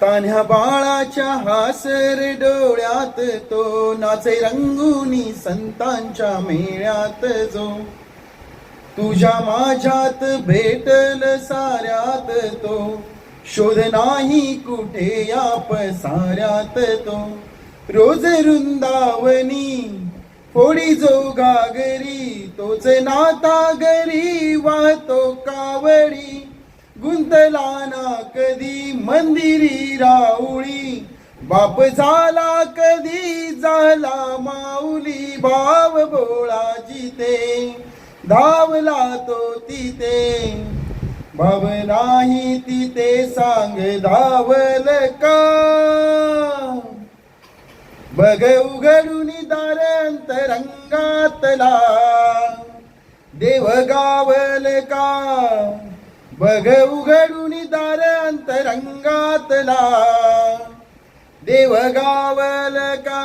तान्ह्या बाळाच्या हासर डोळ्यात तो नाचे रंगुनी संतांच्या मेळ्यात जो तुझ्या माझ्यात भेटल साऱ्यात तो शोध नाही कुठे या पसाऱ्यात तो रोज वृंदावनी फोडी जो घागरी तोच नाता घरी वाहतो कावडी गुंतला ना कधी मंदिरी राऊळी बाप झाला कधी झाला माऊली भाव बोळा जिते धावला तो तिथे भाव नाही तिथे सांग धावल का बघ उघडून दार अंतरंगातला देव गावल का बघ उघडून दार अंतरंगातला देव गावल का